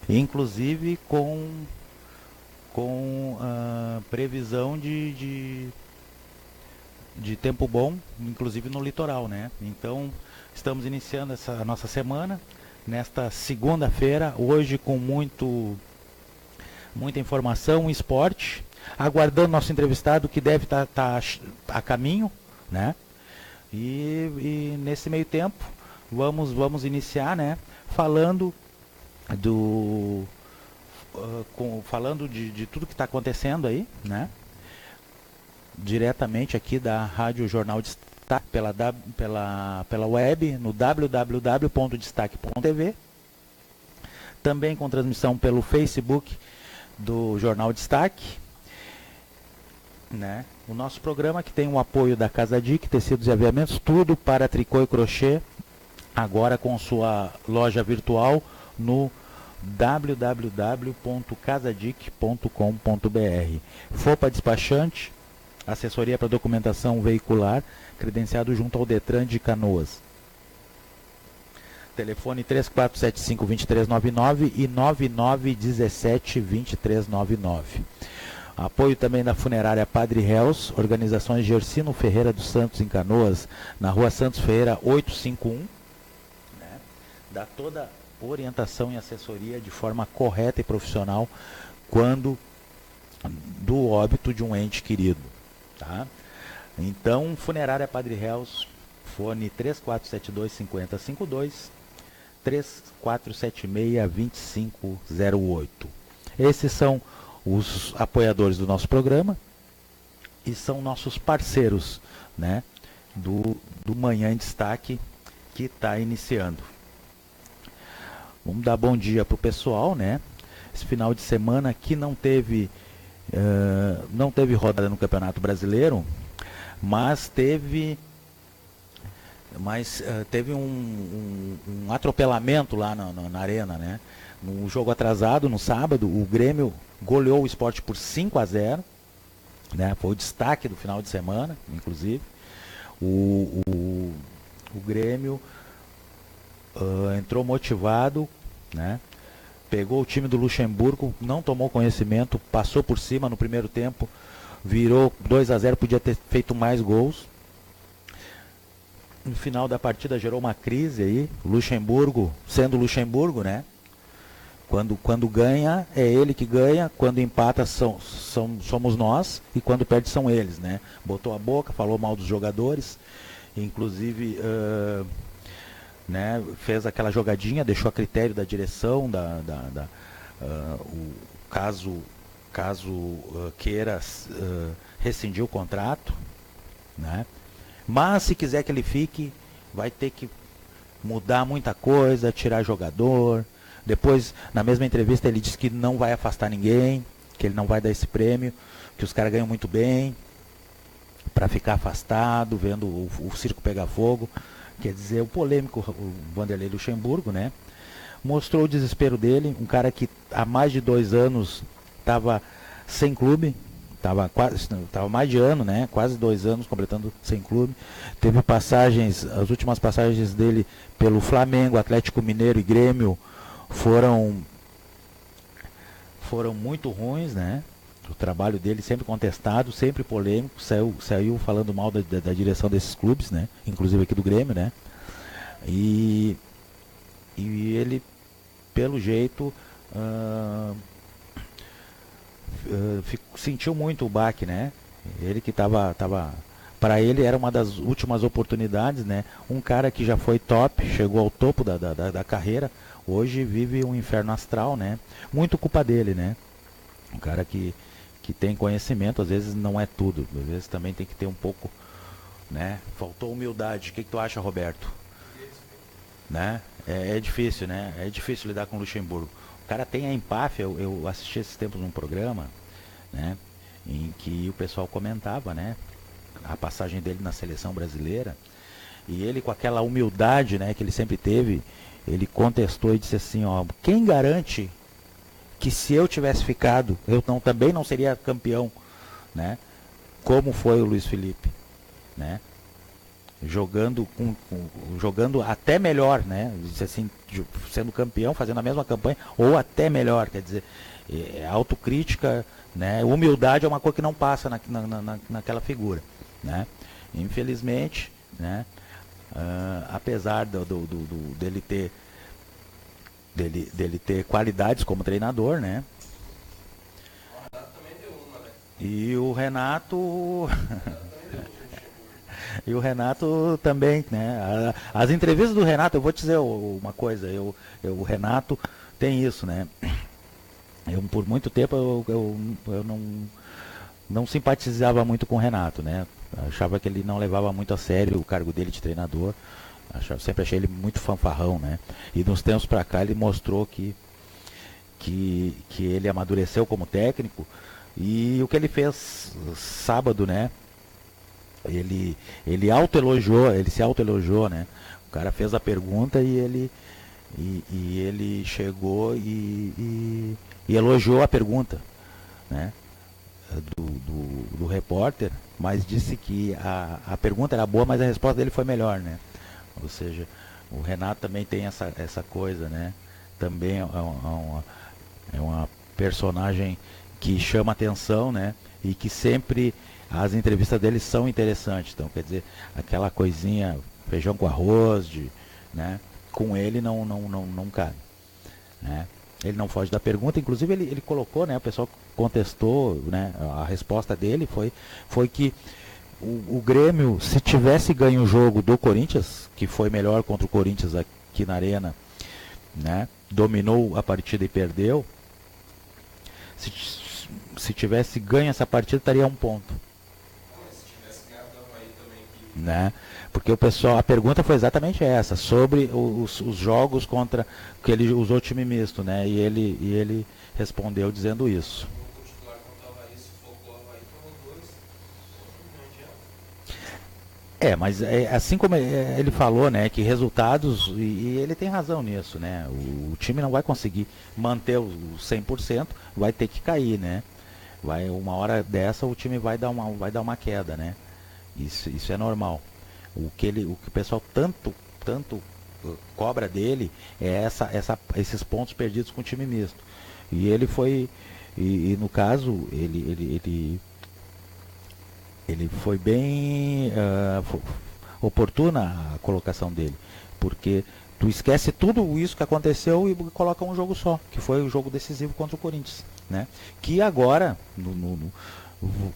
inclusive com previsão de tempo bom, inclusive no litoral, né? Então, estamos iniciando essa nossa semana, nesta segunda-feira, hoje com muita informação, esporte, aguardando nosso entrevistado que deve estar a caminho, né? E nesse meio tempo, vamos iniciar, né? Falando falando de tudo que está acontecendo aí, né? Diretamente aqui da Rádio Jornal Destaque pela web no www.destaque.tv, também com transmissão pelo Facebook do Jornal Destaque, né? O nosso programa que tem o apoio da Casa Dick, tecidos e aviamentos, tudo para tricô e crochê, agora com sua loja virtual no www.casadic.com.br. FOPA Despachante, assessoria para documentação veicular, credenciado junto ao Detran de Canoas. Telefone 3475-2399 e 9917-2399. Apoio também da Funerária Padre Reus, organizações de Gersino Ferreira dos Santos em Canoas, na Rua Santos Ferreira 851. Né? Dá toda orientação e assessoria de forma correta e profissional quando do óbito de um ente querido. Tá? Então, Funerária Padre Reus, fone 3472-5052, 3476-2508. Esses são os apoiadores do nosso programa e são nossos parceiros, né, do Manhã em Destaque, que está iniciando. Vamos dar bom dia para o pessoal, né? Esse final de semana aqui não teve rodada no Campeonato Brasileiro, mas teve um atropelamento lá na arena, né? No jogo atrasado, no sábado, o Grêmio goleou o Sport por 5-0, né? Foi o destaque do final de semana, inclusive. O Grêmio entrou motivado, né? Pegou o time do Luxemburgo, não tomou conhecimento, passou por cima no primeiro tempo, virou 2-0, podia ter feito mais gols. No final da partida gerou uma crise aí, Luxemburgo, sendo Luxemburgo, né? Quando ganha, é ele que ganha, quando empata somos nós, e quando perde são eles, né? Botou a boca, falou mal dos jogadores, inclusive né, fez aquela jogadinha, deixou a critério da direção, caso queira rescindir o contrato, né? Mas se quiser que ele fique, vai ter que mudar muita coisa, tirar jogador. Depois, na mesma entrevista, ele disse que não vai afastar ninguém, que ele não vai dar esse prêmio, que os caras ganham muito bem, para ficar afastado, vendo o circo pegar fogo. Quer dizer, o polêmico o Vanderlei Luxemburgo, né? Mostrou o desespero dele, um cara que há mais de 2 anos estava sem clube, estava mais de ano, né? Quase 2 anos completando sem clube. Teve passagens, as últimas passagens dele pelo Flamengo, Atlético Mineiro e Grêmio foram muito ruins, né? O trabalho dele sempre contestado, sempre polêmico, saiu falando mal da direção desses clubes, né? Inclusive aqui do Grêmio, né? E ele, pelo jeito, sentiu muito o baque, né? Ele que estava para ele era uma das últimas oportunidades, né? Um cara que já foi top, chegou ao topo da carreira, hoje vive um inferno astral, né? Muito culpa dele, né? Um cara que tem conhecimento, às vezes não é tudo, às vezes também tem que ter um pouco, né? Faltou humildade. O que tu acha, Roberto? Né? É difícil, né? É difícil lidar com o Luxemburgo. O cara tem a empáfia. Eu assisti esses tempos num programa, né, em que o pessoal comentava, né, a passagem dele na seleção brasileira, e ele, com aquela humildade, né, que ele sempre teve, ele contestou e disse assim, ó, quem garante que se eu tivesse ficado, eu também não seria campeão, né? Como foi o Luiz Felipe, né? jogando até melhor, né? Assim, sendo campeão, fazendo a mesma campanha, ou até melhor, quer dizer, autocrítica, né? Humildade é uma coisa que não passa naquela figura, né? Infelizmente, né? Apesar dele ter qualidades como treinador, né? E o Renato e o Renato também, né? As entrevistas do Renato, eu vou te dizer uma coisa, o Renato tem isso, né? Por muito tempo eu não simpatizava muito com o Renato, né? Achava que ele não levava muito a sério o cargo dele de treinador. Sempre achei ele muito fanfarrão, né? E nos tempos pra cá ele mostrou que ele amadureceu como técnico. E o que ele fez sábado, né? Ele autoelogiou, ele se autoelogiou, né? O cara fez a pergunta e ele chegou e elogiou a pergunta, né? Do repórter, mas disse que a pergunta era boa, mas a resposta dele foi melhor, né? Ou seja, o Renato também tem essa coisa, né? Também é uma personagem que chama atenção, né? E que sempre as entrevistas dele são interessantes. Então, quer dizer, aquela coisinha, feijão com arroz, né? Com ele não cabe, né? Ele não foge da pergunta, inclusive ele colocou, né? O pessoal contestou, né? A resposta dele foi que o Grêmio, se tivesse ganho o jogo do Corinthians, que foi melhor contra o Corinthians aqui na Arena, né? Dominou a partida e perdeu. Se tivesse ganho essa partida, estaria 1 ponto. Se tivesse ganhado o Avaí também, Né? Porque a pergunta foi exatamente essa, sobre os jogos contra que ele usou time misto, né? E ele respondeu dizendo isso. o titular contra o Avaí, sufocou o Avaí, tomou 2, não adianta. Mas assim como ele falou, né, que resultados, e ele tem razão nisso, né? O time não vai conseguir manter o 100%, vai ter que cair, né? Uma hora dessa o time vai dar uma queda, né? Isso é normal. O que o pessoal tanto cobra dele é esses pontos perdidos com o time misto. E ele foi, e no caso, ele foi bem oportuna a colocação dele, porque tu esquece tudo isso que aconteceu e coloca um jogo só, que foi o jogo decisivo contra o Corinthians, né? Que agora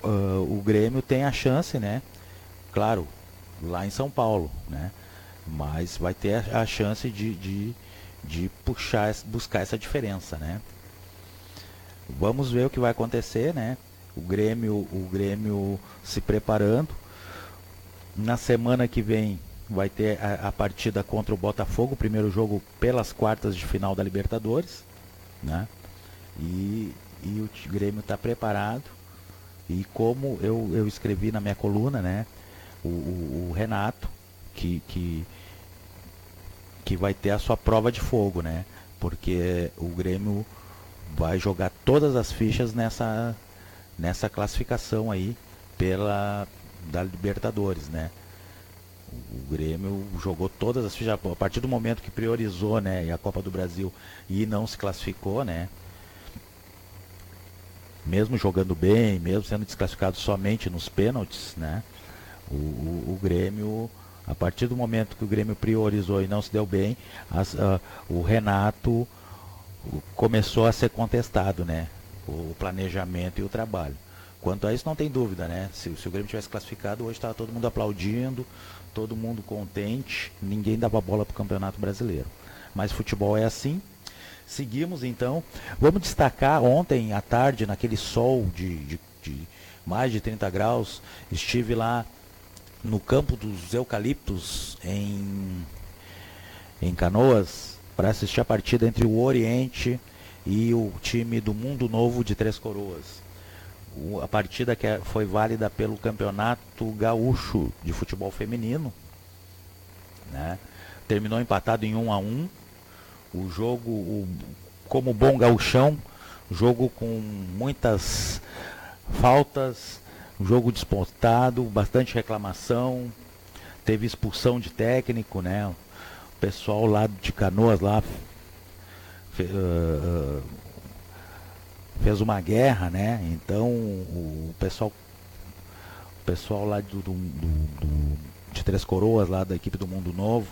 o Grêmio tem a chance, né? Claro, lá em São Paulo, né? Mas vai ter a chance de buscar essa diferença, né? Vamos ver o que vai acontecer, né? O Grêmio se preparando. Na semana que vem vai ter a partida contra o Botafogo, o primeiro jogo pelas quartas de final da Libertadores, né? E o Grêmio está preparado. E como eu escrevi na minha coluna, né? O Renato, que vai ter a sua prova de fogo, né? Porque o Grêmio vai jogar todas as fichas nessa classificação aí da Libertadores, né? O Grêmio jogou todas as fichas a partir do momento que priorizou, né, a Copa do Brasil e não se classificou, né? Mesmo jogando bem, mesmo sendo desclassificado somente nos pênaltis, né? O Grêmio, a partir do momento que o Grêmio priorizou e não se deu bem, o Renato começou a ser contestado, né? O planejamento e o trabalho. Quanto a isso, não tem dúvida, né? Se o Grêmio tivesse classificado, hoje estava todo mundo aplaudindo, todo mundo contente, ninguém dava bola para o Campeonato Brasileiro. Mas futebol é assim. Seguimos então. Vamos destacar ontem à tarde, naquele sol de mais de 30 graus, estive lá no campo dos Eucaliptos, em Canoas, para assistir a partida entre o Oriente e o time do Mundo Novo de Três Coroas. A partida que foi válida pelo Campeonato Gaúcho de Futebol Feminino, né? Terminou empatado em 1-1. O jogo, como bom gauchão, jogo com muitas faltas, jogo disputado, bastante reclamação, teve expulsão de técnico, né? O pessoal lá de Canoas lá fez uma guerra, né? Então o pessoal lá de Três Coroas, lá da equipe do Mundo Novo,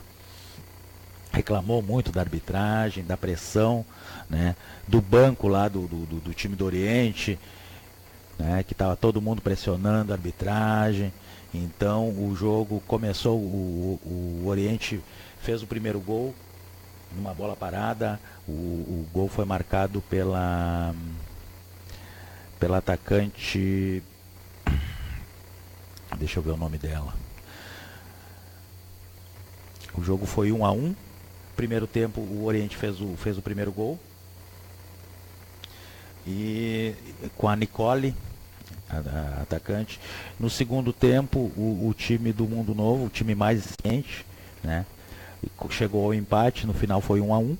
reclamou muito da arbitragem, da pressão, né? Do banco lá do time do Oriente, né? Que estava todo mundo pressionando a arbitragem. Então o jogo começou, o Oriente fez o primeiro gol numa bola parada. O gol foi marcado pela atacante, deixa eu ver o nome dela. O jogo foi 1-1. Primeiro tempo o Oriente fez o primeiro gol. E com a Nicole, a atacante. No segundo tempo o time do Mundo Novo, o time mais experiente, né, chegou ao empate. No final foi 1-1.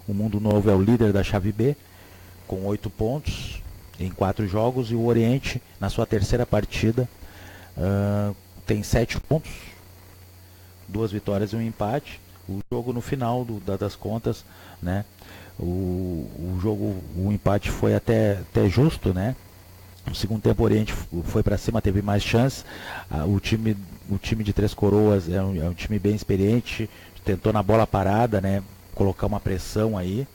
O Mundo Novo é o líder da chave B, com 8 pontos em 4 jogos. E o Oriente, na sua terceira partida, tem 7 pontos, 2 vitórias e um empate. O jogo, no final das contas, né, o empate foi até justo, né? No segundo tempo o Oriente foi para cima, teve mais chances. O time de Três Coroas é um time bem experiente, tentou na bola parada, né, colocar uma pressão aí,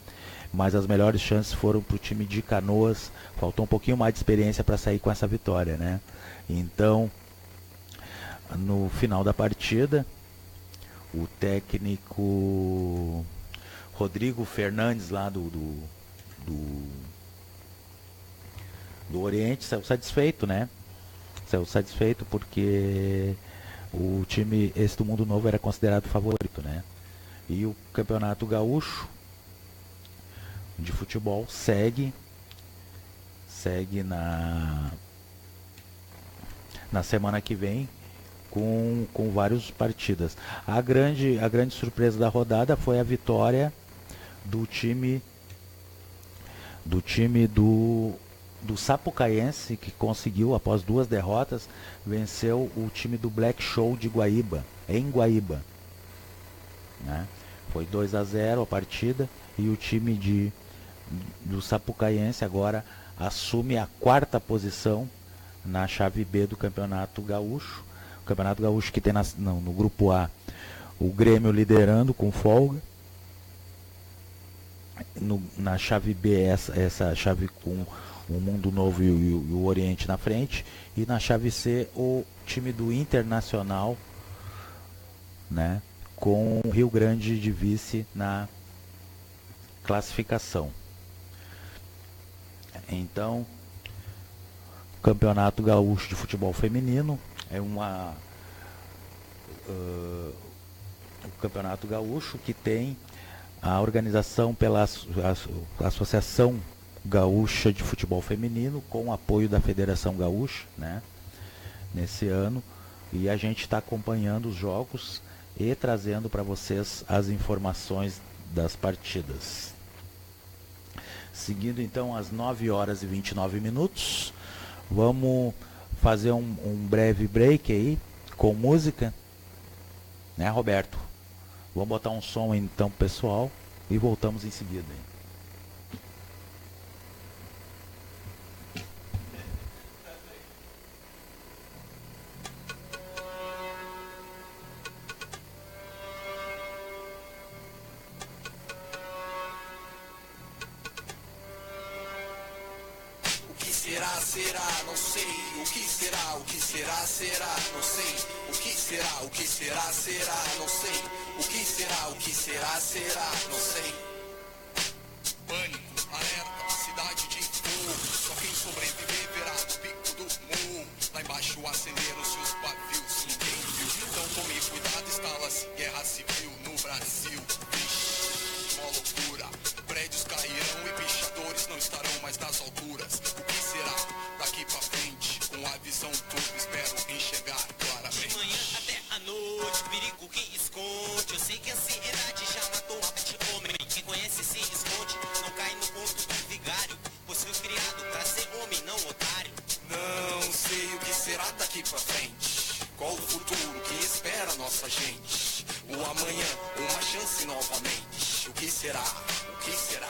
mas as melhores chances foram para o time de Canoas. Faltou um pouquinho mais de experiência para sair com essa vitória, né? Então, no final da partida, o técnico Rodrigo Fernandes, lá do Oriente, saiu satisfeito, né? Saiu satisfeito porque o time, esse do Mundo Novo, era considerado favorito, né? E o Campeonato Gaúcho de futebol segue na semana que vem com várias partidas. A grande surpresa da rodada foi a vitória do time do Sapucaense, que conseguiu, após 2 derrotas, venceu o time do Black Show de Guaíba, em Guaíba, né? Foi 2-0 a partida, e o time do Sapucaense agora assume a 4ª posição na chave B do Campeonato Gaúcho. O Campeonato Gaúcho, que tem no grupo A o Grêmio liderando com folga. Na chave B, essa chave com o Mundo Novo e o Oriente na frente. E na chave C, o time do Internacional, né, com o Rio Grande de vice na classificação. Então, o Campeonato Gaúcho de Futebol Feminino é o Campeonato Gaúcho que tem a organização pela Associação Gaúcha de Futebol Feminino, com o apoio da Federação Gaúcha, né, nesse ano. E a gente está acompanhando os jogos e trazendo para vocês as informações das partidas. Seguindo então às 9h29, vamos fazer um breve break aí com música, né, Roberto? Vamos botar um som então, pessoal, e voltamos em seguida. Será, não sei. O que será, não sei. O que será, não sei. O que será, não sei. Pânico, alerta, cidade de fogo. Só quem sobreviver verá o pico do morro. Lá embaixo acenderam-se os pavios. Ninguém viu, então tome cuidado, instala-se guerra civil no Brasil. Vixe, uma loucura. Prédios cairão e pichadores não estarão mais nas alturas. O que será daqui pra frente? Com a visão turva espero enxergar claramente. De manhã até a noite, perigo que esconde. Eu sei que a ansiedade já matou de homem. Quem conhece se esconde, não cai no conto do vigário. Pois foi criado pra ser homem, não otário. Não sei o que será daqui pra frente. Qual o futuro que espera nós? nossa gente. O amanhã, uma chance novamente. O que será? O que será?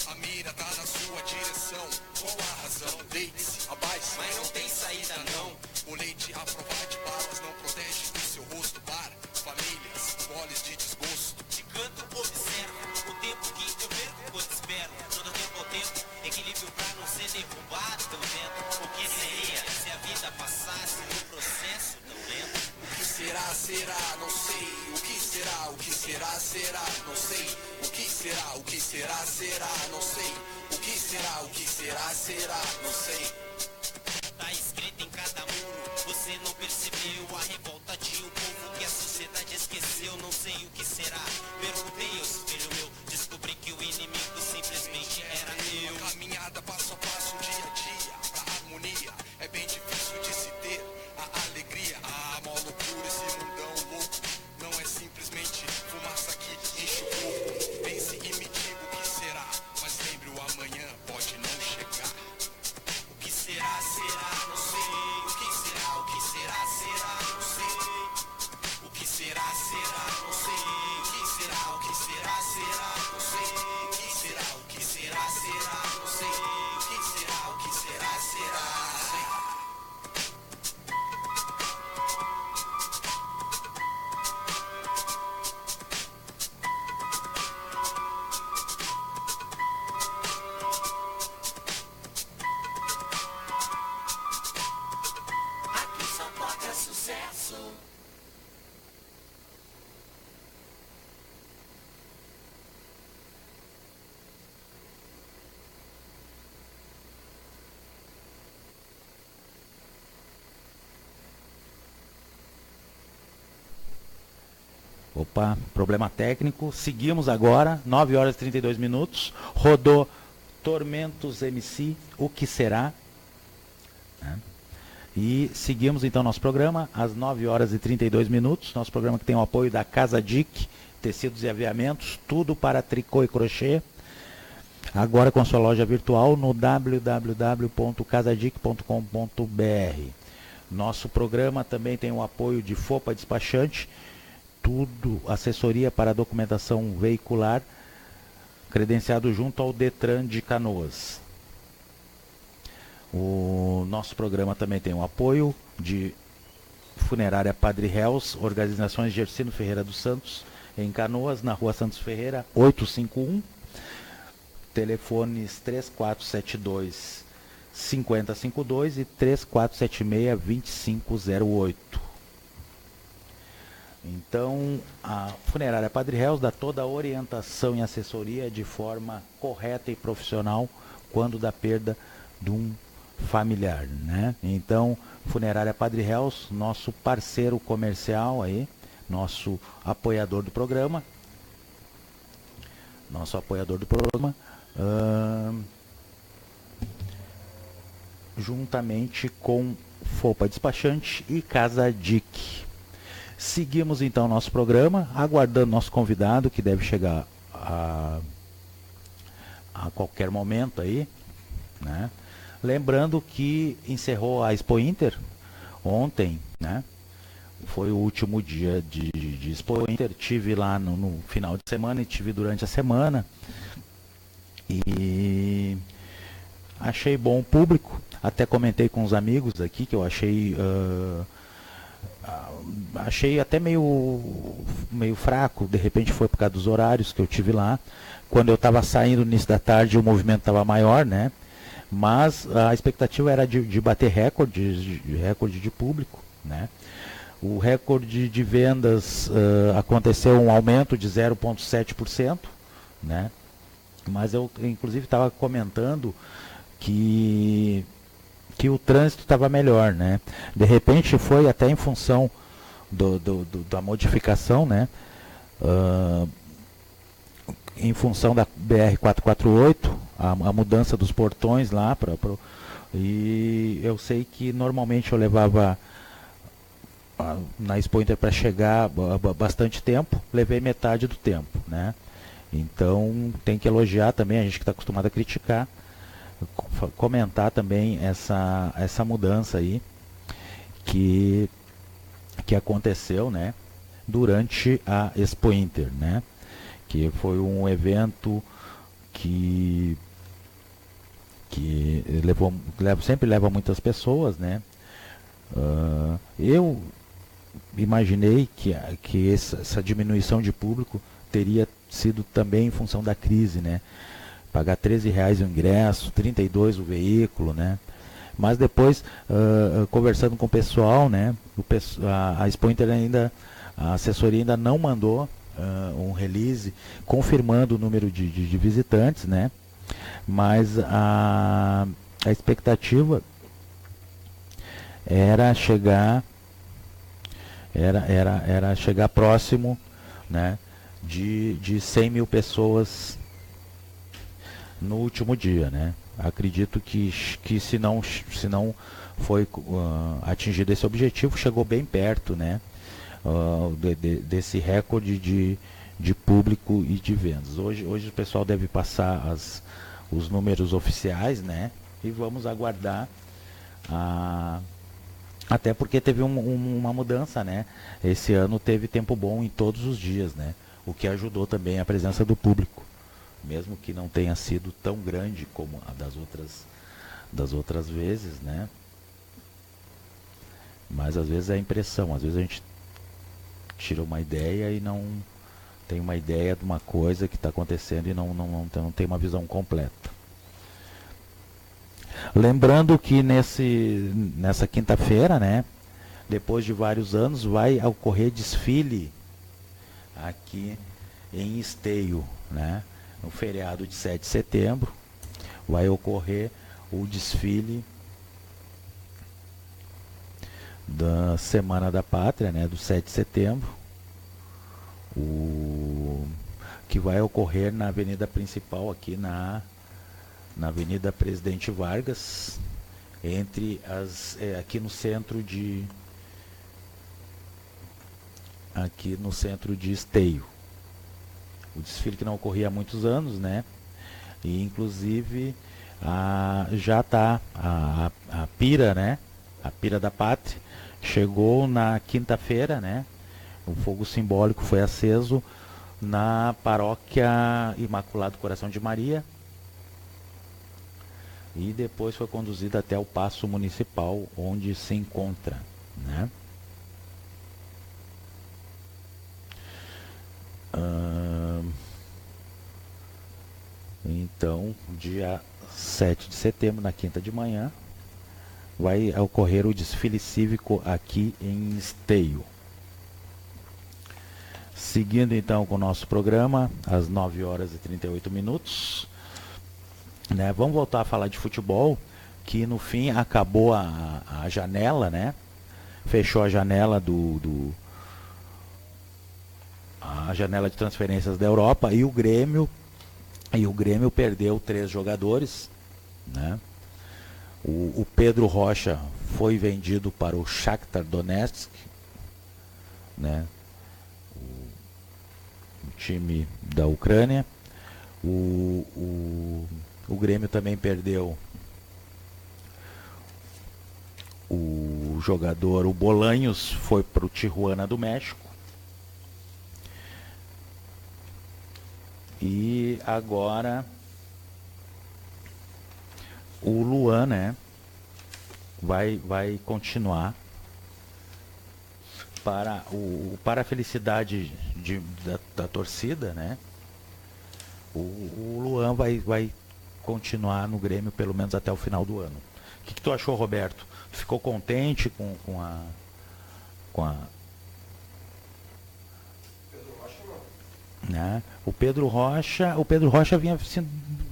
A mira tá na sua direção. Qual a razão? Deite-se, abaixe, mas não tem saída não. O leite à prova de balas não protege o seu rosto. Para famílias, goles de desgosto. De canto observo o tempo que eu perco quando espero. Todo tempo ao tempo, equilíbrio pra não ser derrubado pelo vento. O que seria se a vida passasse num processo tão lento? O que será, será, não sei. O que será, o que será, será, não sei. O que será, o que será, será, não sei. O que será, o que será, será, não sei. Tá escrito em cada muro, você não percebeu a revolta de um povo que a sociedade esqueceu. Não sei o que será, perguntei ao espelho meu, descobri que o inimigo simplesmente era eu. Uma caminhada passo a passo, dia a dia, pra harmonia. É bem difícil de se ter a alegria. Ah, mó loucura esse mundão louco. Não é simplesmente fumaça que enche o corpo. Pense e me diga o que será, mas lembre o amanhã pode não chegar. O que será, será, não sei. O que será, o que será, será, não sei. O que será, será, não sei. O que será, o que será, será, não sei. O que será, o que será, será, não sei. O que será, o que será, será, não sei. Aqui só toca sucesso. Opa, problema técnico. Seguimos agora, 9 horas e 32 minutos. Rodou Tormentos MC, O Que Será? Né? E seguimos então nosso programa, às 9 horas e 32 minutos. Nosso programa que tem o apoio da Casa Dick, tecidos e aviamentos, tudo para tricô e crochê. Agora com sua loja virtual no www.casadic.com.br. Nosso programa também tem o apoio de FOPA Despachante, tudo, assessoria para documentação veicular, credenciado junto ao Detran de Canoas. O nosso programa também tem o apoio de Funerária Padre Reus, Organizações Gersino Ferreira dos Santos, em Canoas, na Rua Santos Ferreira, 851, telefones 3472 5052 e 3476 2508. Então, a Funerária Padre Reus dá toda a orientação e assessoria de forma correta e profissional quando da perda de um familiar, né? Então, Funerária Padre Reus, nosso parceiro comercial aí, nosso apoiador do programa, juntamente com FOPA Despachante e Casa Dick. Seguimos então nosso programa, aguardando nosso convidado, que deve chegar a qualquer momento aí, né? Lembrando que encerrou a Expo Inter ontem, né? Foi o último dia de Expo Inter. Tive lá no final de semana e tive durante a semana. E achei bom o público. Até comentei com os amigos aqui que eu achei até meio fraco. De repente foi por causa dos horários que eu tive lá. Quando eu estava saindo no início da tarde, o movimento estava maior, né? Mas a expectativa era de bater recorde de público, né? O recorde de vendas aconteceu um aumento de 0,7%, né? Mas eu inclusive estava comentando que o trânsito estava melhor, né? De repente foi até em função da modificação, né? Em função da BR-448, a mudança dos portões lá, e eu sei que normalmente eu levava na Expo Inter para chegar bastante tempo, levei metade do tempo, né? Então tem que elogiar também, a gente que está acostumado a criticar, comentar também essa mudança aí, que que aconteceu, né, durante a Expo Inter, né, que foi um evento que sempre leva muitas pessoas, né. Eu imaginei que essa diminuição de público teria sido também em função da crise, né, pagar R$13 o ingresso, 32 o veículo, né. Mas depois, conversando com o pessoal, né, a Expo Inter ainda, a assessoria ainda não mandou um release confirmando o número de visitantes, né, mas a expectativa era chegar próximo, né, de 100 mil pessoas no último dia, né. Acredito que se não foi atingido esse objetivo, chegou bem perto, né, desse recorde de público e de vendas. Hoje o pessoal deve passar os números oficiais, né, e vamos aguardar, até porque teve uma mudança, né. Esse ano teve tempo bom em todos os dias, né, o que ajudou também a presença do público, mesmo que não tenha sido tão grande como a das outras vezes, né? Mas às vezes é a impressão, às vezes a gente tira uma ideia e não tem uma ideia de uma coisa que está acontecendo e não tem uma visão completa. Lembrando que nessa quinta-feira, né, depois de vários anos, vai ocorrer desfile aqui em Esteio, né? No feriado de 7 de setembro, vai ocorrer o desfile da Semana da Pátria, né, do 7 de setembro, que vai ocorrer na avenida principal, aqui na Avenida Presidente Vargas, aqui no centro de Esteio. O desfile que não ocorria há muitos anos, né? E inclusive já está a pira, né? A pira da pátria chegou na quinta-feira, né? O fogo simbólico foi aceso na paróquia Imaculado Coração de Maria e depois foi conduzido até o Paço Municipal, onde se encontra, né? Então, dia 7 de setembro, na quinta de manhã, vai ocorrer o desfile cívico aqui em Esteio. Seguindo então com o nosso programa, às 9 horas e 38 minutos, né, vamos voltar a falar de futebol, que no fim acabou a janela, né? Fechou a janela a janela de transferências da Europa e o Grêmio perdeu 3 jogadores, né? O Pedro Rocha foi vendido para o Shakhtar Donetsk, né? O time da Ucrânia. O Grêmio também perdeu o jogador, o Bolanhos, foi para o Tijuana do México. E agora o Luan, né, vai continuar para a felicidade da torcida, né? O Luan vai continuar no Grêmio pelo menos até o final do ano. O que tu achou, Roberto? Ficou contente com a né? O Pedro Rocha vinha sendo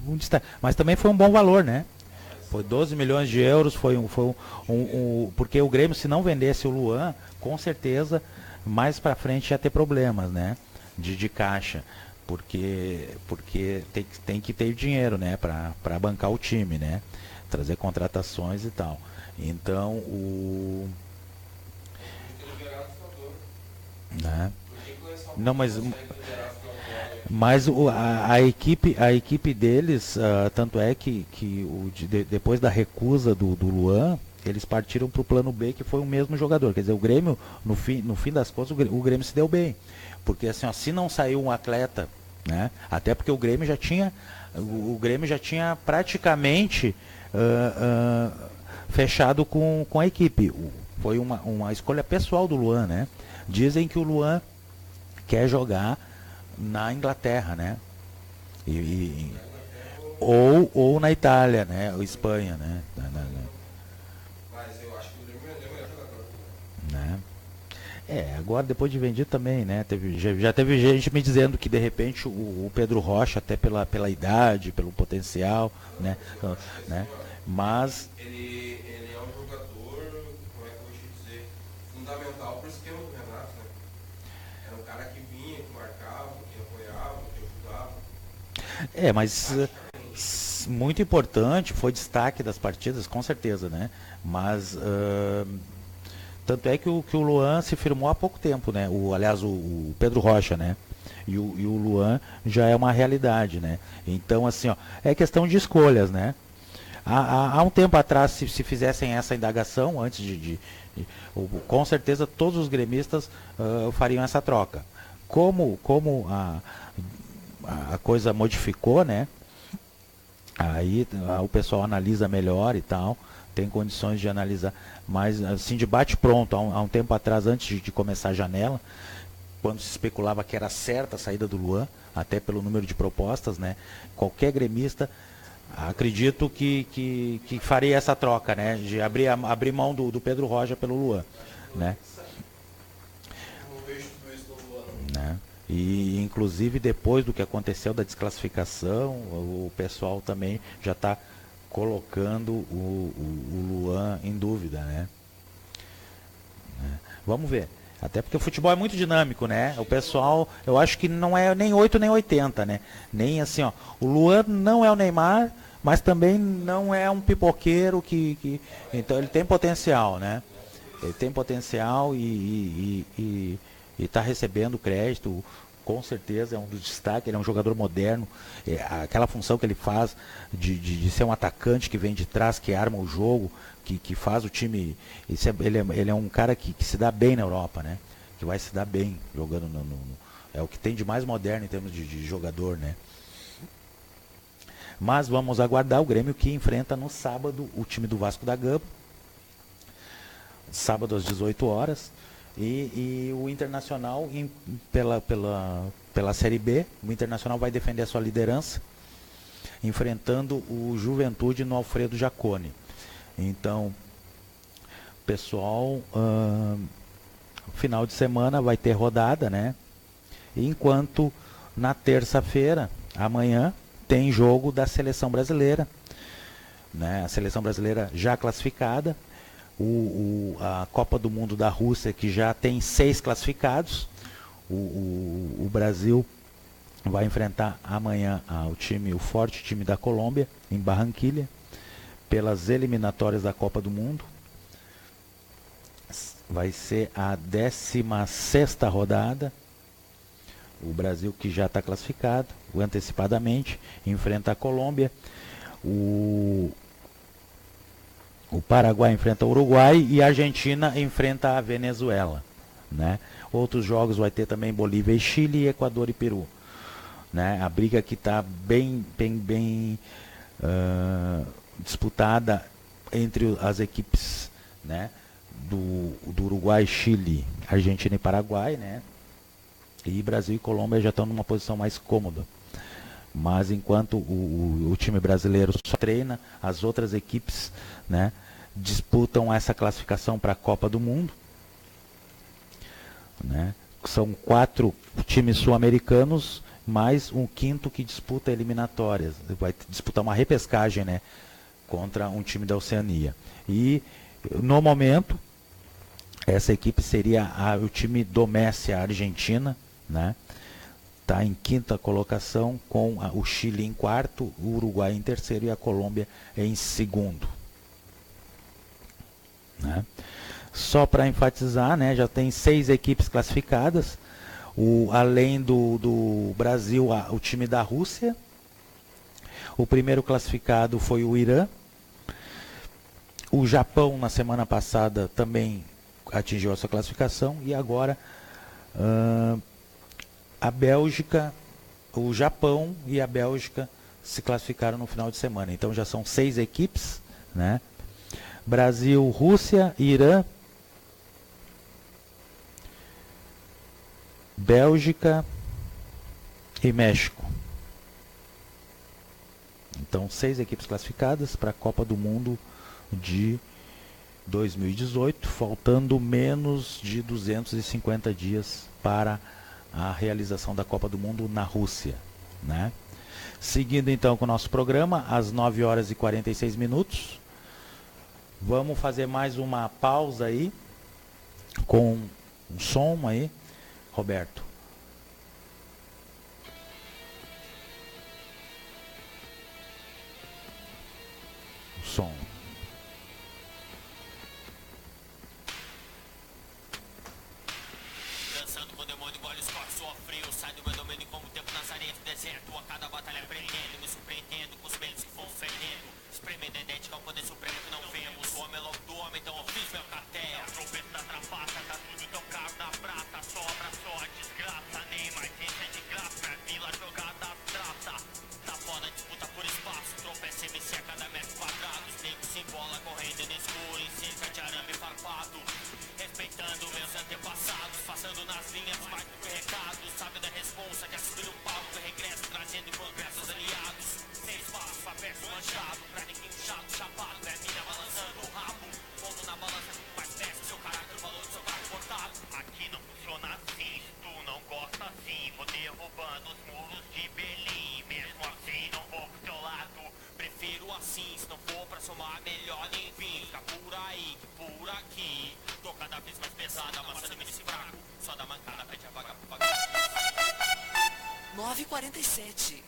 um destaque, mas também foi um bom valor, né? Foi 12 milhões de euros, porque o Grêmio, se não vendesse o Luan, com certeza mais para frente ia ter problemas, né? De caixa, porque tem que ter dinheiro, né? Para bancar o time, né? Trazer contratações e tal. Então né? Não, mas a equipe deles, tanto é que depois da recusa do Luan, eles partiram para o plano B, que foi o mesmo jogador. Quer dizer, o Grêmio, no fim das contas, o Grêmio se deu bem. Porque assim, ó, se não saiu um atleta, né? Até porque o Grêmio já tinha praticamente fechado com a equipe. Foi uma escolha pessoal do Luan, né? Dizem que o Luan quer jogar na Inglaterra, né? Ou na Itália, né? Ou Espanha, né? Mas eu acho que o Grêmio é o melhor jogador. Né? Agora depois de vendido também, né? Já teve gente me dizendo que de repente o Pedro Rocha, até pela idade, pelo potencial, né? Mas Ele é um jogador, como é que eu vou te dizer, fundamental para o esquema do Renato, né? Era um cara que vinha, que marcava, que apoiava, que ajudava. mas muito importante, foi destaque das partidas, com certeza, né? Mas tanto é que o Luan se firmou há pouco tempo, né? Aliás, o Pedro Rocha, né? E o Luan já é uma realidade, né? Então, assim, ó, é questão de escolhas, né? Há um tempo atrás, se fizessem essa indagação, antes com certeza todos os gremistas fariam essa troca. Como a coisa modificou, né? Aí o pessoal analisa melhor e tal, tem condições de analisar, mas assim, de bate pronto, há um tempo atrás, antes de começar a janela, quando se especulava que era certa a saída do Luan, até pelo número de propostas, né? Qualquer gremista, acredito que faria essa troca, né? De abrir mão do Pedro Rocha pelo Luan, né? Não vejo tudo isso no Luan. Né? E inclusive depois do que aconteceu da desclassificação, o pessoal também já está colocando o Luan em dúvida, né? Vamos ver. Até porque o futebol é muito dinâmico, né? O pessoal, eu acho que não é nem 8 nem 80, né? Nem assim, ó. O Luan não é o Neymar, mas também não é um pipoqueiro então ele tem potencial, né? Ele tem potencial e está recebendo crédito, com certeza é um dos destaques, ele é um jogador moderno, aquela função que ele faz de ser um atacante que vem de trás, que arma o jogo, que faz o time, ele é um cara que se dá bem na Europa, né? Que vai se dar bem jogando é o que tem de mais moderno em termos de jogador, né? Mas vamos aguardar o Grêmio, que enfrenta no sábado o time do Vasco da Gama, sábado às 18 horas. E o Internacional, pela Série B, o Internacional vai defender a sua liderança, enfrentando o Juventude no Alfredo Jaconi. Então, pessoal, final de semana vai ter rodada, né? Enquanto na terça-feira, amanhã, tem jogo da Seleção Brasileira, né? A Seleção Brasileira já classificada. A Copa do Mundo da Rússia, que já tem 6 classificados. O Brasil vai enfrentar amanhã o forte time da Colômbia, em Barranquilha, pelas eliminatórias da Copa do Mundo. Vai ser a 16ª rodada. O Brasil, que já está classificado antecipadamente, enfrenta a Colômbia. O Paraguai enfrenta o Uruguai e a Argentina enfrenta a Venezuela, né? Outros jogos vai ter também Bolívia e Chile, Equador e Peru, né? A briga que está bem disputada entre as equipes, né? Do Uruguai, Chile, Argentina e Paraguai, né? E Brasil e Colômbia já estão numa posição mais cômoda. Mas enquanto o time brasileiro só treina, as outras equipes, né, disputam essa classificação para a Copa do Mundo, né? São 4 times sul-americanos, mais um 5º que disputa eliminatórias. Vai disputar uma repescagem, né, contra um time da Oceania. E no momento, essa equipe seria o time do Messi, a Argentina, né? Está em 5ª colocação, com o Chile em 4º, o Uruguai em 3º e a Colômbia em 2º. Né? Só para enfatizar, né, já tem 6 equipes classificadas, além do Brasil, o time da Rússia. O primeiro classificado foi o Irã, O Japão, na semana passada, também atingiu a sua classificação. E agora, a Bélgica, o Japão e a Bélgica se classificaram no final de semana. Então já são 6 equipes, né? Brasil, Rússia, Irã, Bélgica e México. Então 6 equipes classificadas para a Copa do Mundo de 2018, faltando menos de 250 dias para a realização da Copa do Mundo na Rússia, né? Seguindo então com o nosso programa, às 9 horas e 46 minutos, vamos fazer mais uma pausa aí, com um som aí, Roberto. O som. Dançando com o demônio, engole os corpos, suor frio. Sai do meu domínio como o tempo nazareno, deserto. A cada batalha aprendendo, me surpreendendo com os medos que vão fedendo. Espremendo a idêntica ao poder supremo que não vemos. O homem é logo do homem, então ofício é o catéia. Tropeço da trapaça, tá tudo tão caro na prata. Sobra só a desgraça, nem mais gente é de graça. Minha vila jogada trata. Tá fora, disputa por espaço. Tropeça e me seca da metros quadrados. Nego se embola correndo no escuro, em cerca de arame farpado. Respeitando meus antepassados, passando nas linhas mais do que recado. Sabe da responsa que assumir um palco e regresso, trazendo progressos aliados. Sem espaço pra verso manchado, pra ninguém chato, chapado. É mina balançando o rabo, pondo na balança muito mais perto. Seu caráter, o valor do seu carro cortado. Aqui não funciona assim, se tu não gosta assim. Vou derrubando os muros de Berlim. Mesmo assim não vou pro teu lado. Prefiro assim, se não for pra somar melhor nem vir. Fica por aí, que por aqui. Tô cada vez mais pesada, amassando me desse fraco. Só da mancada, pede a vaga pro vagabundo. 9h47.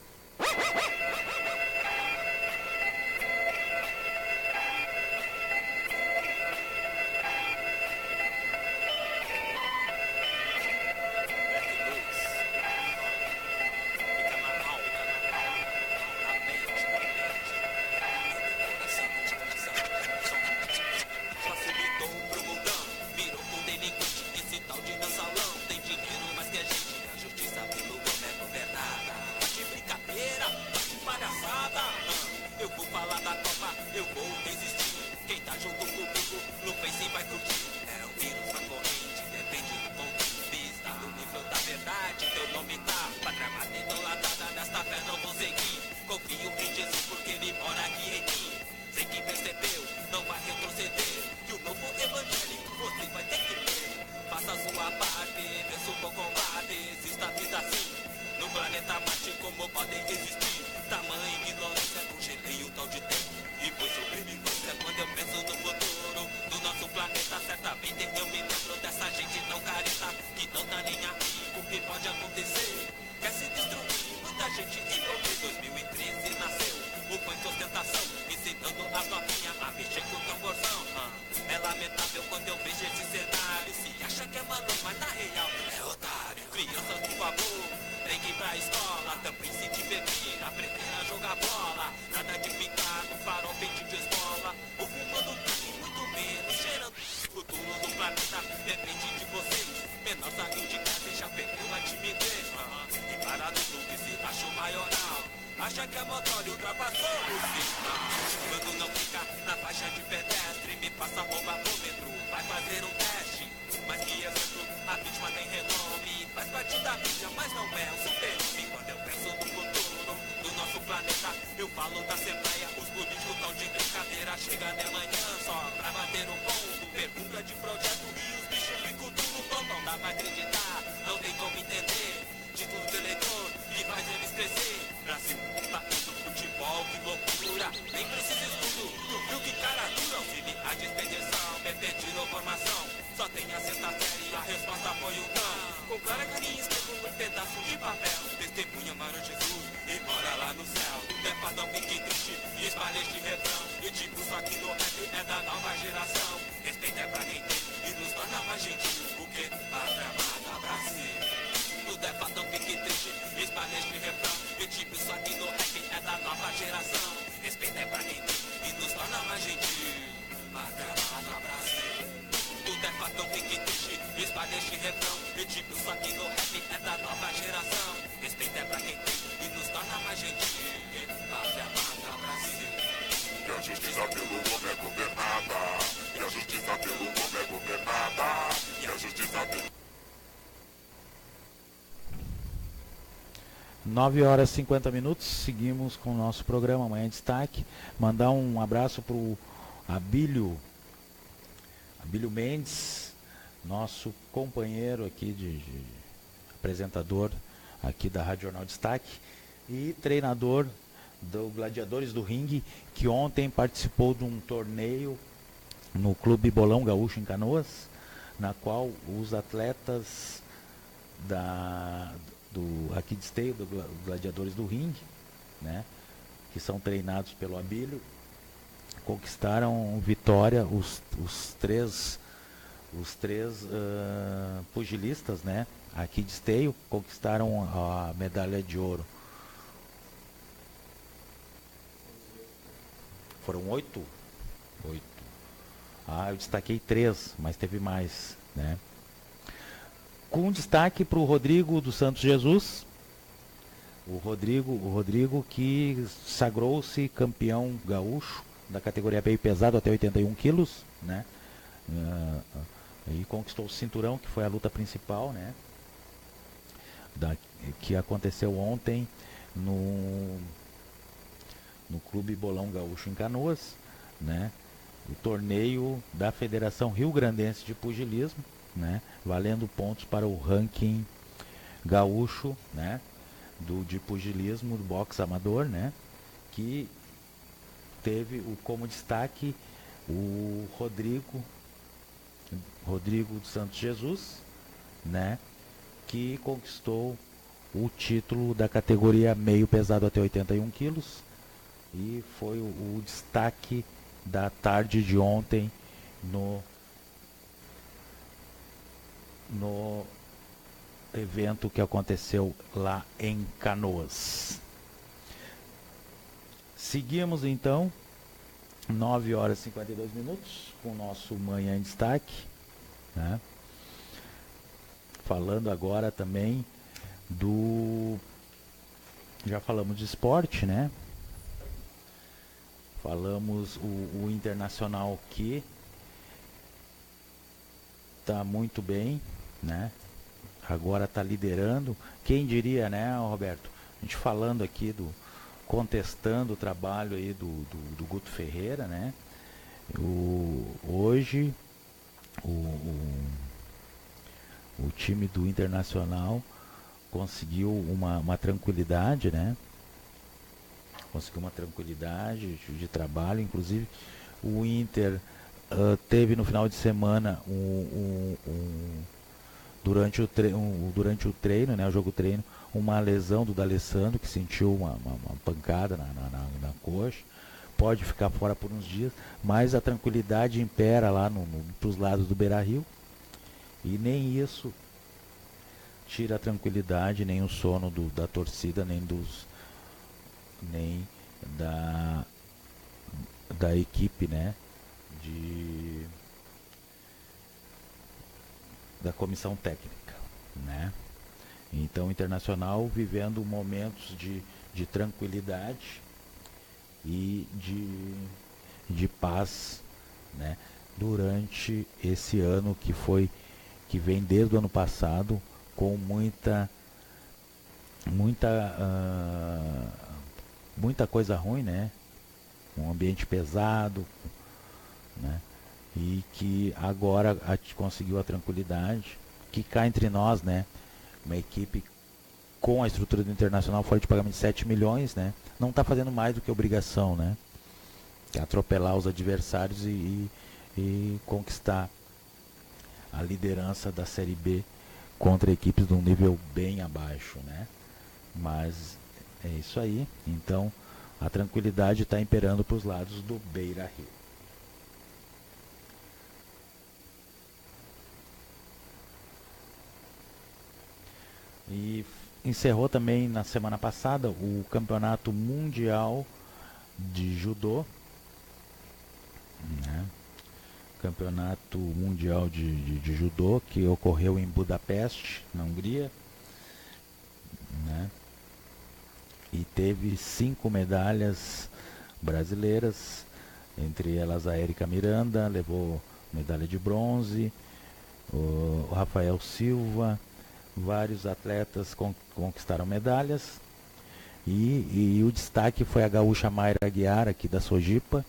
Acha que a motor ultrapassou o sinal. Quando não fica na faixa de pedestre, me passa roubômetro, vai fazer um teste. Mas que exemplo, a vítima tem renome. Faz parte da mídia, mas não é um super-homem. Quando eu penso no futuro do nosso planeta, eu falo da Assembleia. Os políticos tão de brincadeira, chega de manhã só pra bater um ponto. Pergunta de projeto e os bichos ficam tudo tonto. Não dá pra acreditar, não tem como entender. Título de eleitor que faz eles crescer. Brasil, um país do futebol, que loucura. Nem precisa estudo, tu viu que cara dura. Auxiliar de expedição, BP tirou formação. Só tem a sexta série, a resposta foi o não. Com clara carinha escrevo num pedaço de papel. Testemunha Mano Jesus e mora lá no céu. Defadão fique triste e espalha este refrão. E tipo, só que no rap é da nova geração. Respeito é pra quem tem e nos torna mais gentil. Porque pátria amada Brasil. O defadão fique triste, espalha este refrão. E tipo, isso aqui no rap é da nova geração. Respeito é pra quem tem e nos torna mais gentil. justiça pelo homem é governada. E a justiça pelo homem é governada. E a justiça pelo 9 horas e 50 minutos, seguimos com o nosso programa Amanhã em Destaque. Mandar um abraço para o Abílio Mendes, nosso companheiro aqui de apresentador aqui da Rádio Jornal Destaque e treinador do Gladiadores do Ringue, que ontem participou de um torneio no Clube Bolão Gaúcho em Canoas, na qual os atletas aqui de Esteio, do Gladiadores do Ringue, né, que são treinados pelo Abílio, conquistaram vitória, os três pugilistas, né, aqui de Esteio, conquistaram a medalha de ouro. Foram 8? 8. Eu destaquei 3, mas teve mais, né? Com destaque para o Rodrigo dos Santos Jesus. O Rodrigo que sagrou-se campeão gaúcho da categoria meio pesado até 81 quilos, né? E conquistou o cinturão, que foi a luta principal, né? Que aconteceu ontem no Clube Bolão Gaúcho em Canoas, né? O torneio da Federação Rio Grandense de Pugilismo, né? Valendo pontos para o ranking gaúcho, né? De pugilismo, do boxe amador, né? Que teve como destaque o Rodrigo dos Santos Jesus, né? Que conquistou o título da categoria meio pesado até 81 quilos e foi o destaque da tarde de ontem no evento que aconteceu lá em Canoas. Seguimos então, 9 horas e 52 minutos, com o nosso Manhã em Destaque, né? Falando agora também já falamos de esporte, né? Falamos o Internacional, que está muito bem, né? Agora está liderando. Quem diria, né, Roberto? A gente falando aqui contestando o trabalho aí do Guto Ferreira, né? Hoje o time do Internacional conseguiu uma tranquilidade, né? Conseguiu uma tranquilidade de trabalho. Inclusive o Inter teve no final de semana durante o treino, né, o jogo treino, uma lesão do D'Alessandro, que sentiu uma pancada na coxa. Pode ficar fora por uns dias, mas a tranquilidade impera lá pros lados do Beira-Rio, e nem isso tira a tranquilidade, nem o sono da torcida, nem da equipe, né, da comissão técnica, né? Então, o Internacional vivendo momentos de tranquilidade e de paz, né, durante esse ano que vem desde o ano passado com muita coisa ruim, né? Um ambiente pesado, né? E que agora conseguiu a tranquilidade, que cá entre nós, né? Uma equipe com a estrutura do Internacional, fora de pagamento de 7 milhões, né? Não está fazendo mais do que obrigação, né? Atropelar os adversários e conquistar a liderança da Série B contra equipes de um nível bem abaixo, né? Mas é isso aí. Então a tranquilidade está imperando para os lados do Beira-Rio. E encerrou também na semana passada o Campeonato Mundial de Judô, né? Campeonato Mundial de Judô, que ocorreu em Budapeste, na Hungria, né? E teve 5 medalhas brasileiras, Entre elas a Érica Miranda, levou medalha de bronze, o Rafael Silva, vários atletas conquistaram medalhas. E o destaque foi a gaúcha Mayra Aguiar, aqui da Sojipa,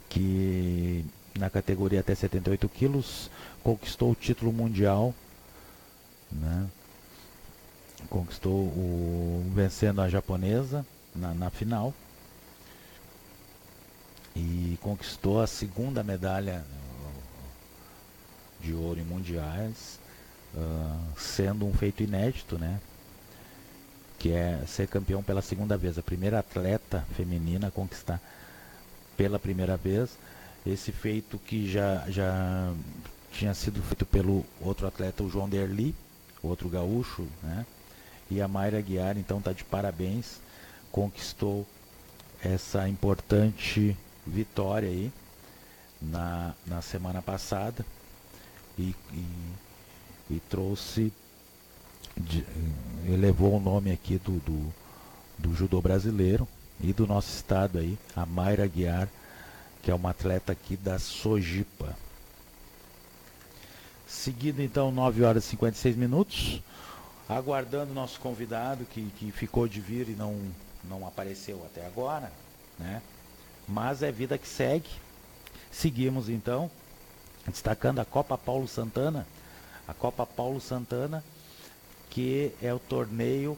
que na categoria até 78 quilos conquistou o título mundial, né? Conquistou vencendo a japonesa na final, e conquistou a segunda medalha de ouro em mundiais, sendo um feito inédito, né? Que é ser campeão pela segunda vez, a primeira atleta feminina a conquistar pela primeira vez esse feito que já tinha sido feito pelo outro atleta, o João Derli, outro gaúcho, né? E a Mayra Aguiar, então, está de parabéns, conquistou essa importante vitória aí na semana passada e trouxe, elevou o nome aqui do judô brasileiro e do nosso estado aí, a Mayra Aguiar, que é uma atleta aqui da Sojipa. Seguido então 9 horas e 56 minutos, aguardando nosso convidado que ficou de vir e não apareceu até agora, né? Mas é vida que segue. Seguimos então, destacando a Copa Paulo Santana. A Copa Paulo Santana, que é o torneio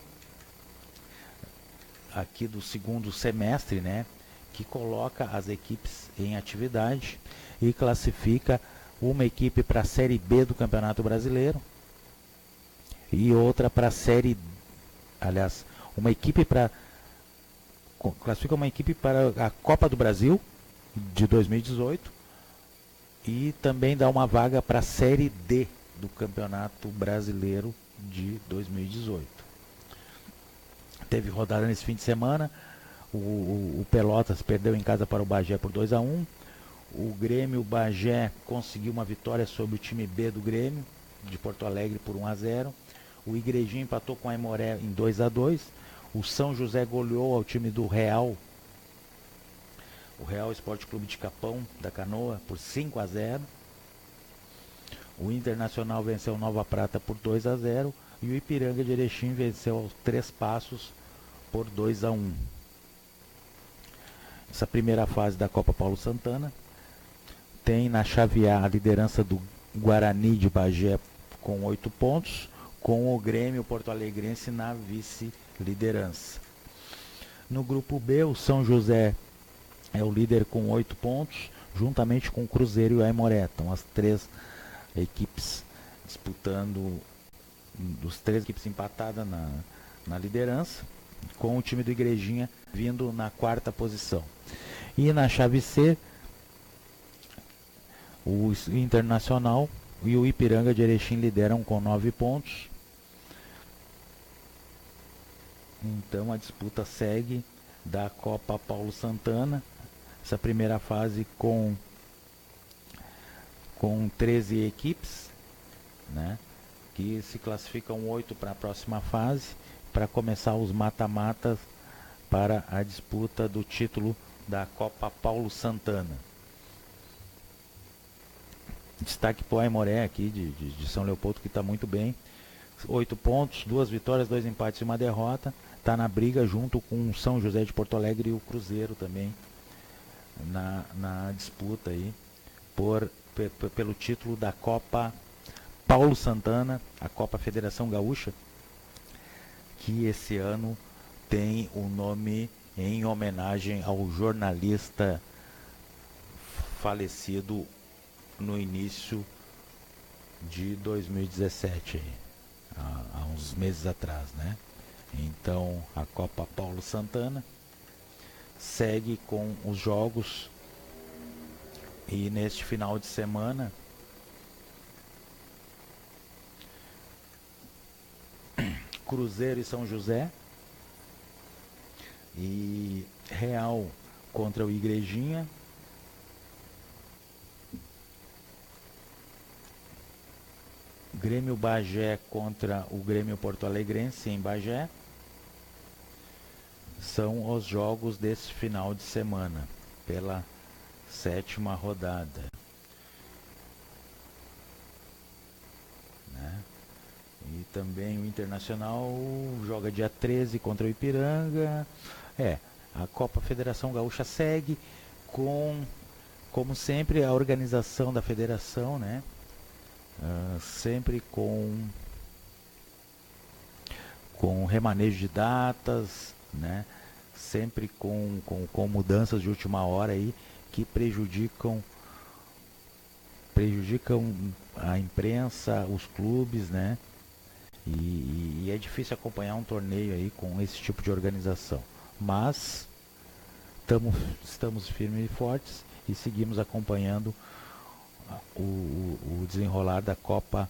aqui do segundo semestre, né? Que coloca as equipes em atividade e classifica uma equipe para a Série B do Campeonato Brasileiro e outra para a Série... Aliás, uma equipe para... Classifica uma equipe para a Copa do Brasil de 2018 e também dá uma vaga para a Série D do Campeonato Brasileiro de 2018. Teve rodada nesse fim de semana. O Pelotas perdeu em casa para o Bagé por 2-1. O Grêmio Bagé conseguiu uma vitória sobre o time B do Grêmio de Porto Alegre por 1-0. O Igrejinha empatou com a Aimoré em 2-2. O São José goleou ao time do Real, o Real Esporte Clube de Capão da Canoa, por 5-0. O Internacional venceu o Nova Prata por 2-0 e o Ipiranga de Erechim venceu aos 3 passos por 2-1. Essa primeira fase da Copa Paulo Santana tem na chave A a liderança do Guarani de Bagé com 8 pontos, com o Grêmio Porto Alegrense na vice-liderança. No grupo B, o São José é o líder com 8 pontos, juntamente com o Cruzeiro e o Aimoré. Então as 3 equipes disputando, dos 3 equipes empatadas na liderança, com o time do Igrejinha vindo na 4ª posição. E na chave C, o Internacional e o Ipiranga de Erechim lideram com 9 pontos. Então a disputa segue da Copa Paulo Santana, essa primeira fase com 13 equipes, né, que se classificam 8 para a próxima fase, para começar os mata-matas para a disputa do título da Copa Paulo Santana. Destaque para o Aimoré aqui de São Leopoldo, que está muito bem. 8 pontos, 2 vitórias, 2 empates e 1 derrota. Está na briga junto com o São José de Porto Alegre e o Cruzeiro também na disputa aí pelo título da Copa Paulo Santana, a Copa Federação Gaúcha, que esse ano tem o nome em homenagem ao jornalista falecido no início de 2017, há uns meses atrás, né? Então a Copa Paulo Santana segue com os jogos e neste final de semana Cruzeiro e São José e Real contra o Igrejinha, Grêmio Bagé contra o Grêmio Porto Alegrense em Bagé, são os jogos desse final de semana, pela 7ª rodada. Né? E também o Internacional joga dia 13 contra o Ipiranga. A Copa Federação Gaúcha segue como sempre, a organização da federação, né? Sempre com remanejo de datas, né? Sempre com mudanças de última hora aí que prejudicam a imprensa, os clubes, né? E é difícil acompanhar um torneio aí com esse tipo de organização. Mas estamos firmes e fortes e seguimos acompanhando o desenrolar da Copa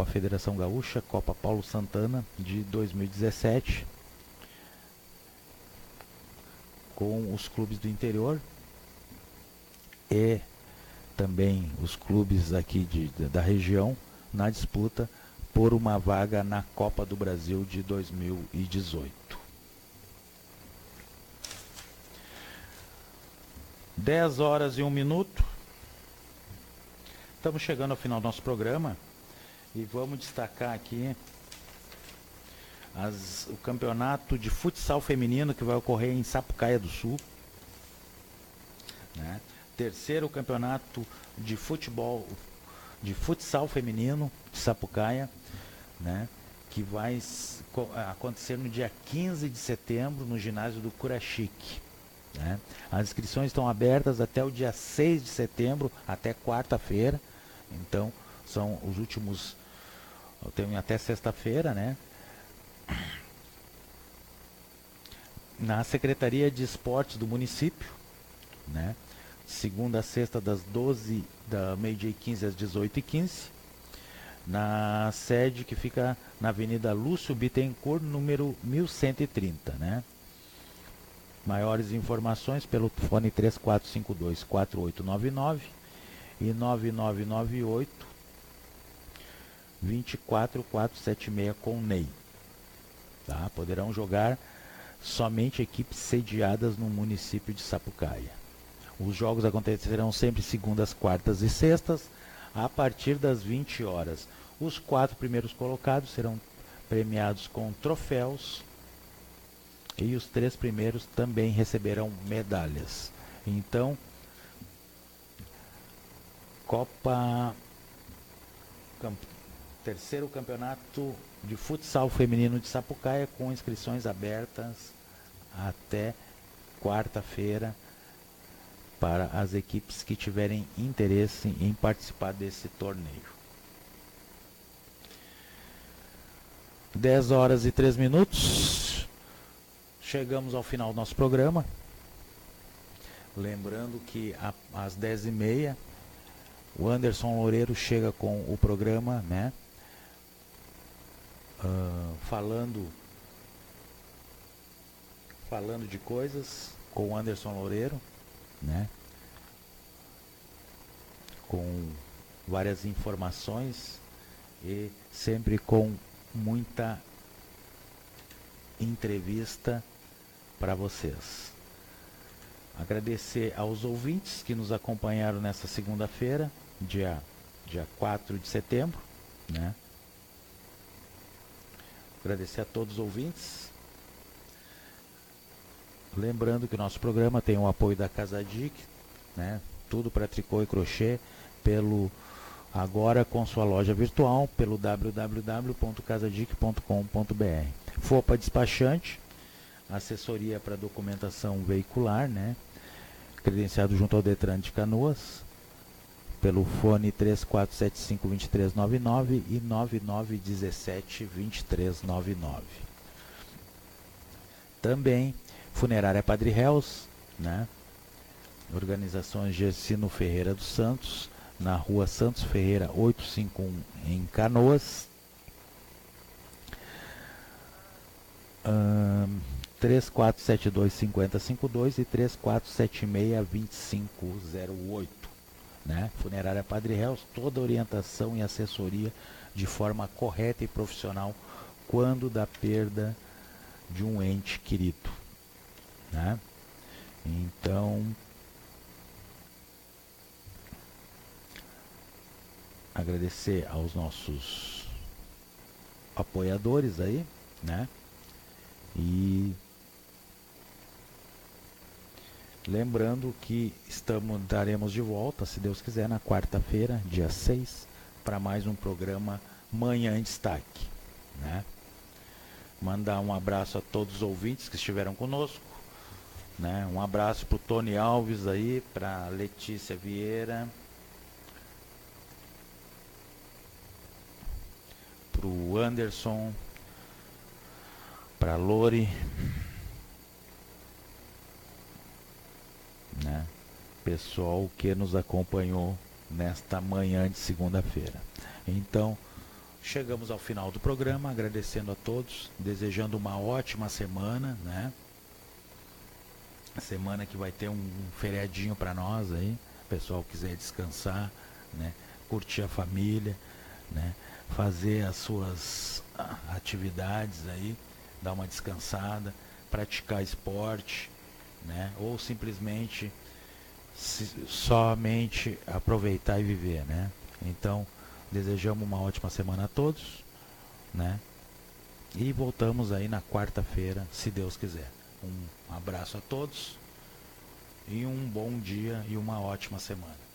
Federação Gaúcha, Copa Paulo Santana de 2017, com os clubes do interior e também os clubes aqui da região na disputa por uma vaga na Copa do Brasil de 2018. 10h01. Estamos chegando ao final do nosso programa e vamos destacar aqui o campeonato de futsal feminino que vai ocorrer em Sapucaia do Sul. Né? Terceiro campeonato de futsal feminino de Sapucaia, né? Que vai acontecer no dia 15 de setembro no ginásio do Curachique. Né? As inscrições estão abertas até o dia 6 de setembro, até quarta-feira. Então, são os últimos. Eu tenho até sexta-feira, né? Na Secretaria de Esportes do município, né? Segunda a sexta, da meio-dia e 15 às 18h15. Na sede que fica na Avenida Lúcio Bittencourt, número 1130, né? Maiores informações pelo fone 3452-4899 e 9998-24476 com Ney. Tá? Poderão jogar somente equipes sediadas no município de Sapucaia. Os jogos acontecerão sempre segundas, quartas e sextas, a partir das 20 horas. Os 4 primeiros colocados serão premiados com troféus e os 3 primeiros também receberão medalhas. Então, terceiro campeonato de futsal feminino de Sapucaia, com inscrições abertas até quarta-feira para as equipes que tiverem interesse em participar desse torneio. 10h03. Chegamos ao final do nosso programa. Lembrando que às 10h30 o Anderson Loureiro chega com o programa, né? Falando de coisas com o Anderson Loureiro, né? Com várias informações e sempre com muita entrevista para vocês. Agradecer aos ouvintes que nos acompanharam nessa segunda-feira, dia 4 de setembro, né? Agradecer a todos os ouvintes. Lembrando que o nosso programa tem o apoio da Casa Dic, né? Tudo para tricô e crochê, agora com sua loja virtual, pelo www.casadic.com.br. FOPA Despachante, assessoria para documentação veicular, né? Credenciado junto ao Detran de Canoas, pelo fone 3475-2399 e 9917-2399. Também Funerária Padre Reus, né? Organizações Gersino Ferreira dos Santos, na rua Santos Ferreira 851 em Canoas. 3472-5052 e 3476-2508, né? Funerária Padre Reus, toda orientação e assessoria de forma correta e profissional quando da perda de um ente querido, né? Então, agradecer aos nossos apoiadores aí, né? E lembrando que estaremos de volta, se Deus quiser, na quarta-feira, dia 6, para mais um programa Manhã em Destaque, né? Mandar um abraço a todos os ouvintes que estiveram conosco, né? Um abraço para o Tony Alves aí, para Letícia Vieira, para o Anderson, para Lori, né? Pessoal que nos acompanhou nesta manhã de segunda-feira. Então, chegamos ao final do programa, agradecendo a todos, desejando uma ótima semana, né? Semana que vai ter um feriadinho para nós aí, o pessoal quiser descansar, né? Curtir a família, né? Fazer as suas atividades aí, dar uma descansada, praticar esporte, né? Ou simplesmente somente aproveitar e viver, né? Então, desejamos uma ótima semana a todos, né? E voltamos aí na quarta-feira, se Deus quiser. Um abraço a todos e um bom dia e uma ótima semana.